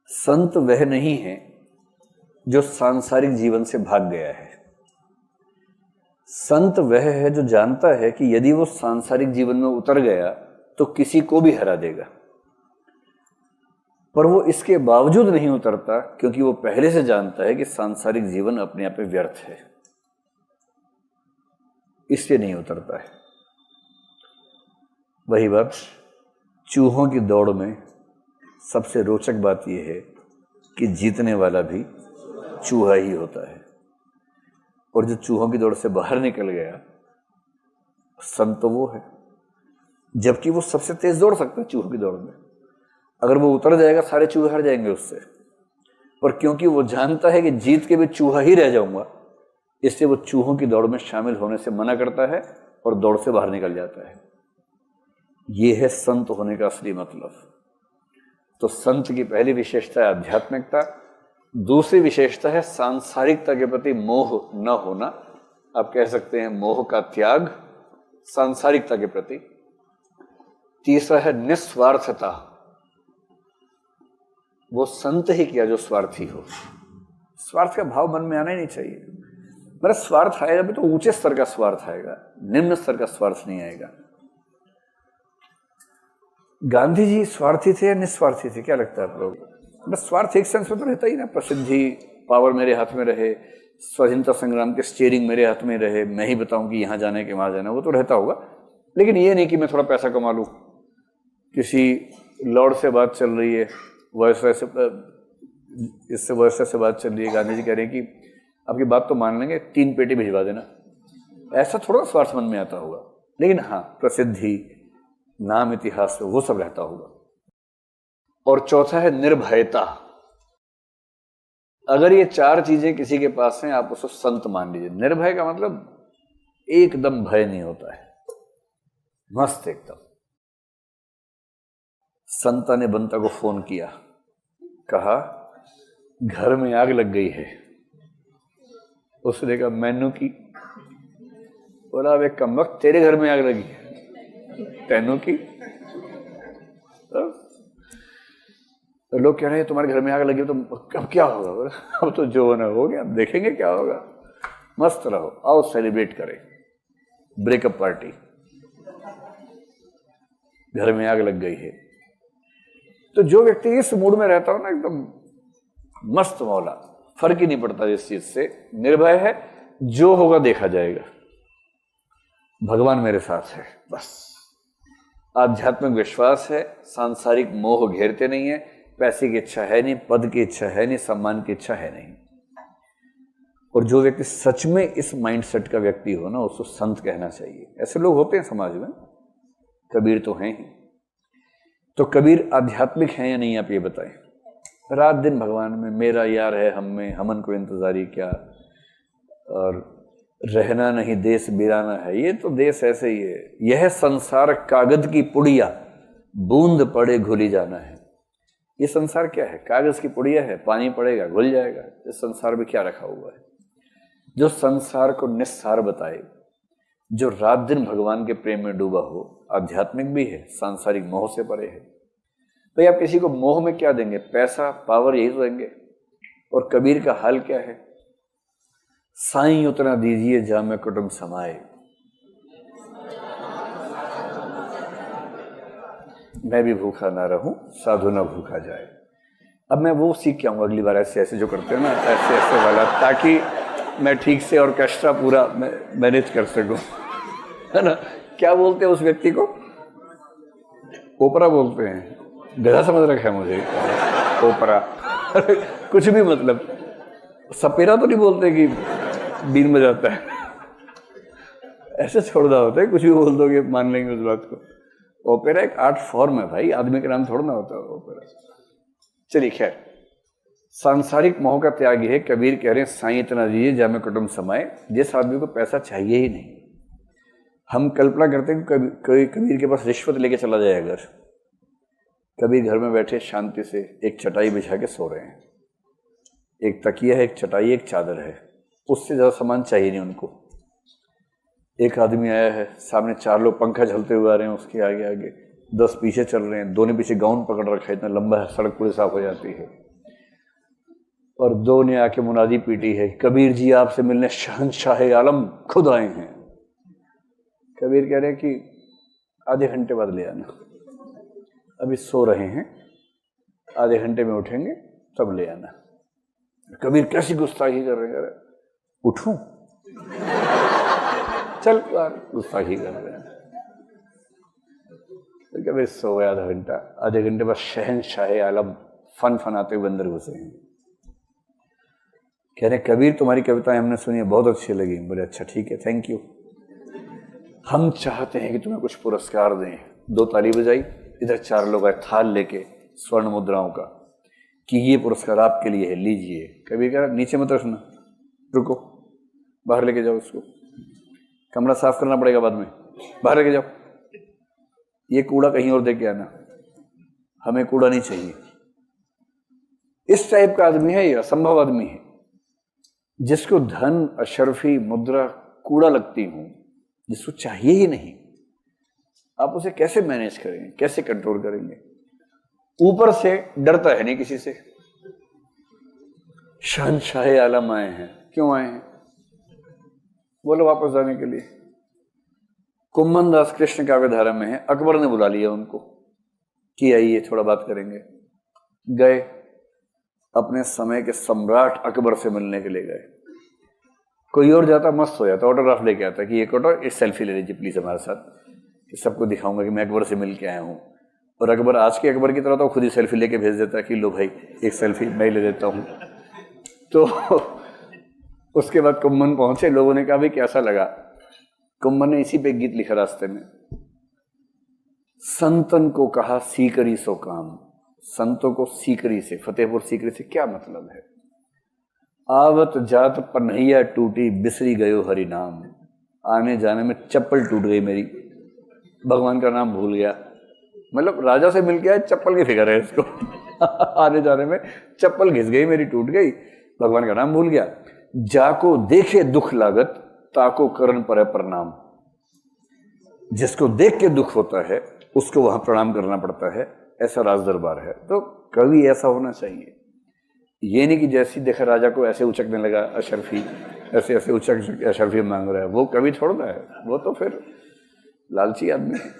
संत वह नहीं है जो सांसारिक जीवन से भाग गया है। संत वह है जो जानता है कि यदि वो सांसारिक जीवन में उतर गया तो किसी को भी हरा देगा, पर वो इसके बावजूद नहीं उतरता क्योंकि वो पहले से जानता है कि सांसारिक जीवन अपने आप में व्यर्थ है, इसलिए नहीं उतरता है। वही बात चूहों की दौड़ में सबसे रोचक बात यह है कि जीतने वाला भी चूहा ही होता है, और जो चूहों की दौड़ से बाहर निकल गया संत तो वो है, जबकि वो सबसे तेज दौड़ सकता है चूहों की दौड़ में। अगर वो उतर जाएगा सारे चूहे हट जाएंगे उससे, पर क्योंकि वो जानता है कि जीत के भी चूहा ही रह जाऊंगा, इसलिए वो चूहों की दौड़ में शामिल होने से मना करता है और दौड़ से बाहर निकल जाता है। ये है संत होने का असली मतलब। तो संत की पहली विशेषता है आध्यात्मिकता, दूसरी विशेषता है सांसारिकता के प्रति मोह न होना, आप कह सकते हैं मोह का त्याग सांसारिकता के प्रति। तीसरा है निस्वार्थता, वो संत ही किया जो स्वार्थी हो। स्वार्थ का भाव मन में आना ही नहीं चाहिए। मेरा स्वार्थ आएगा भी तो ऊंचे स्तर का स्वार्थ आएगा, निम्न स्तर का स्वार्थ नहीं आएगा। गांधी जी स्वार्थी थे या निस्वार्थी थे, क्या लगता है आप लोग? बस स्वार्थ एक सेंस में तो रहता ही ना, प्रसिद्धि, पावर मेरे हाथ में रहे, स्वाधीनता संग्राम के स्टीयरिंग मेरे हाथ में रहे, मैं ही बताऊं कि यहां जाने के वहां जाना, वो तो रहता होगा। लेकिन ये नहीं कि मैं थोड़ा पैसा कमा लूं। किसी लॉर्ड से बात चल रही है, इससे वॉयसराय से बात चल रही है, गांधी जी कह रहे हैं कि आपकी बात तो मान लेंगे, 3 पेटी भिजवा देना। ऐसा थोड़ा स्वार्थ मन में आता होगा, लेकिन हाँ प्रसिद्धि, नाम, इतिहास, वो सब रहता होगा। और चौथा है निर्भयता। अगर ये 4 चीजें किसी के पास हैं, आप उसको संत मान लीजिए। निर्भय का मतलब एकदम भय नहीं होता है, मस्त एकदम। संता ने बंता को फोन किया, कहा घर में आग लग गई है। उसने कहा मैनू की? बोला अब एक कम वक्त तेरे घर में आग लगी है, तैनू की? तो लोग कह रहे हैं तुम्हारे घर में आग लगी तो अब क्या होगा? बोला अब तो जो होना हो गया, अब देखेंगे क्या होगा। मस्त रहो, आओ सेलिब्रेट करें, ब्रेकअप पार्टी, घर में आग लग गई है। तो जो व्यक्ति इस मूड में रहता हो ना, एकदम मस्त मौला, फर्क ही नहीं पड़ता इस चीज से, निर्भय है, जो होगा देखा जाएगा, भगवान मेरे साथ है, बस। आध्यात्मिक विश्वास है, सांसारिक मोह घेरते नहीं है, पैसे की इच्छा है नहीं, पद की इच्छा है नहीं, सम्मान की इच्छा है नहीं। और जो व्यक्ति सच में इस माइंडसेट का व्यक्ति हो ना, उसको संत कहना चाहिए। ऐसे लोग होते हैं समाज में, कबीर तो हैं ही। तो कबीर आध्यात्मिक हैं या नहीं, आप ये बताएं। रात दिन भगवान में, मेरा यार है हम में, हमन को इंतजारी क्या, और रहना नहीं देश बिराना है। ये तो देश ऐसे ही है। यह संसार कागज की पुड़िया, बूंद पड़े घुली जाना है। ये संसार क्या है? कागज की पुड़िया है, पानी पड़ेगा घुल जाएगा। इस संसार में क्या रखा हुआ है? जो संसार को निस्सार बताए, जो रात दिन भगवान के प्रेम में डूबा हो, आध्यात्मिक भी है, सांसारिक मोह से परे है। भाई आप किसी को मोह में क्या देंगे? पैसा, पावर, यही तो देंगे। और कबीर का हाल क्या है? साईं उतना दीजिए जामे कुटुंब समाए, मैं भी भूखा ना रहूं, साधु ना भूखा जाए। अब मैं वो सीख के आऊंगा अगली बार, ऐसे ऐसे जो करते हैं ना, ऐसे ऐसे वाला, ताकि मैं ठीक से ऑर्केस्ट्रा पूरा मैनेज कर सकूं, है ना। क्या बोलते हैं उस व्यक्ति को? ओपरा बोलते हैं। गधा समझ रखा है मुझे ओपरा कुछ भी, मतलब सपेरा तो नहीं बोलते कि बीन बजाता है, ऐसे छोड़ना होता है, कुछ भी बोल दोगे मान लेंगे उस बात को। ओपेरा एक आर्ट फॉर्म है भाई, आदमी का नाम थोड़ा ना होता है ओपेरा। चलिए खैर, सांसारिक मोह का त्याग है। कबीर कह रहे हैं साईं इतना दीजिए जामे कुटुंब समाए। जिस आदमी को पैसा चाहिए ही नहीं, हम कल्पना करते हैं कि कबीर के पास रिश्वत लेके चला जाए अगर। कबीर घर में बैठे शांति से एक चटाई बिछा के सो रहे हैं, एक तकिया है, एक चटाई, एक चादर है, उससे ज्यादा सामान चाहिए नहीं उनको। एक आदमी आया है, सामने 4 लोग पंखा झलते हुए आ रहे हैं, उसके आगे आगे 10 पीछे चल रहे हैं, 2 ने पीछे गाउन पकड़ रखा है, इतना लंबा है, सड़क पूरी साफ हो जाती है। और दो ने आके मुनादी पीटी है, कबीर जी आपसे मिलने शहंशाह आलम खुद आए हैं। कबीर कह रहे हैं कि आधे घंटे बाद ले आना, अभी सो रहे हैं, आधे घंटे में उठेंगे तब ले आना। कबीर कैसी गुस्ताखी कर रहे हैं, उठूं? चल यार, गुस्ताखी कर रहे हैं। तो कबीर सो गया आधा घंटा, आधे घंटे बाद शहंशाह आलम फन फनाते हुए अंदर घुसे हैं। कह रहे कबीर तुम्हारी कविताएं हमने सुनी, बहुत अच्छी लगी। बोले अच्छा ठीक है, थैंक यू। हम चाहते हैं कि तुम्हें कुछ पुरस्कार दें। दो ताली बजाई, इधर चार लोग आए थाल लेके स्वर्ण मुद्राओं का, कि ये पुरस्कार आपके लिए है, लीजिए। कबीर कह रहा नीचे मत रखना, रुको, बाहर लेके जाओ इसको, कमरा साफ करना पड़ेगा बाद में, बाहर लेके जाओ, ये कूड़ा कहीं और दे के आना, हमें कूड़ा नहीं चाहिए। इस टाइप का आदमी है, ये असंभव आदमी है जिसको धन, अशरफी, मुद्रा, कूड़ा लगती हूं, जिसको चाहिए ही नहीं। आप उसे कैसे मैनेज करेंगे, कैसे कंट्रोल करेंगे? ऊपर से डरता है नहीं किसी से। शहंशाह आलम आए हैं, क्यों आए हैं? बोलो वापस जाने के लिए। कुम्भन दास कृष्ण काव्यधारा में है, अकबर ने बुला लिया उनको कि आइए थोड़ा बात करेंगे। गए, अपने समय के सम्राट अकबर से मिलने के लिए गए। कोई और जाता मस्त हो जाता, ऑटोग्राफ लेके आता कि एक ऑटो, एक सेल्फी ले लीजिए प्लीज हमारे साथ, कि सबको दिखाऊंगा कि मैं अकबर से मिल के आया हूं। और अकबर आज के अकबर की तरह तो खुद ही सेल्फी लेके भेज देता कि लो भाई एक सेल्फी मैं ले देता हूं। तो उसके बाद कुम्भन पहुंचे, लोगों ने कहा भाई कैसा लगा? कुम्भन ने इसी पे गीत लिखा रास्ते में, संतन को कहा सीकरी सो काम। संतों को सीकरी से, फतेहपुर सीकरी से क्या मतलब है? आवत जात पन्हैया टूटी, बिसरी गयो हरि नाम। आने जाने में चप्पल टूट गई मेरी, भगवान का नाम भूल गया। मतलब राजा से मिल गया, चप्पल की फिक्र है इसको। आने जाने में चप्पल घिस गई मेरी, टूट गई, भगवान का नाम भूल गया। जाको देखे दुख लागत, ताको करण पर प्रणाम। जिसको देख के दुख होता है उसको वहां प्रणाम करना पड़ता है, ऐसा राज दरबार है। तो कवि ऐसा होना चाहिए। ये नहीं कि जैसी देखा राजा को ऐसे उचकने लगा अशरफी, ऐसे ऐसे उचक अशरफी मांग रहा है, वो कवि छोड़ना है, वो तो फिर लालची आदमी है।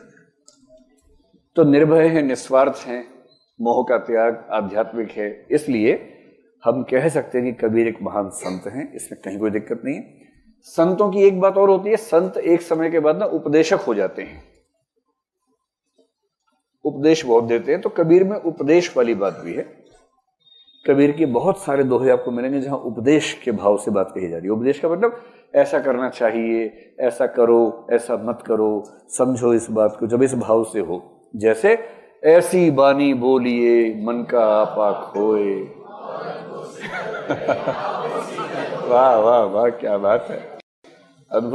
तो निर्भय है, निस्वार्थ है, मोह का त्याग, आध्यात्मिक है। इसलिए हम कह सकते हैं कि कबीर एक महान संत हैं, इसमें कहीं कोई दिक्कत नहीं है। संतों की एक बात और होती है, संत एक समय के बाद ना उपदेशक हो जाते हैं, उपदेश बहुत देते हैं। तो कबीर में उपदेश वाली बात भी है। कबीर के बहुत सारे दोहे आपको मिलेंगे जहां उपदेश के भाव से बात कही जा रही है। उपदेश का मतलब ऐसा करना चाहिए, ऐसा करो, ऐसा मत करो, समझो इस बात को, जब इस भाव से हो। जैसे ऐसी बानी बोलिए मन का आपा खोए। वाह वाह वाह, क्या बात है, अद्भुत।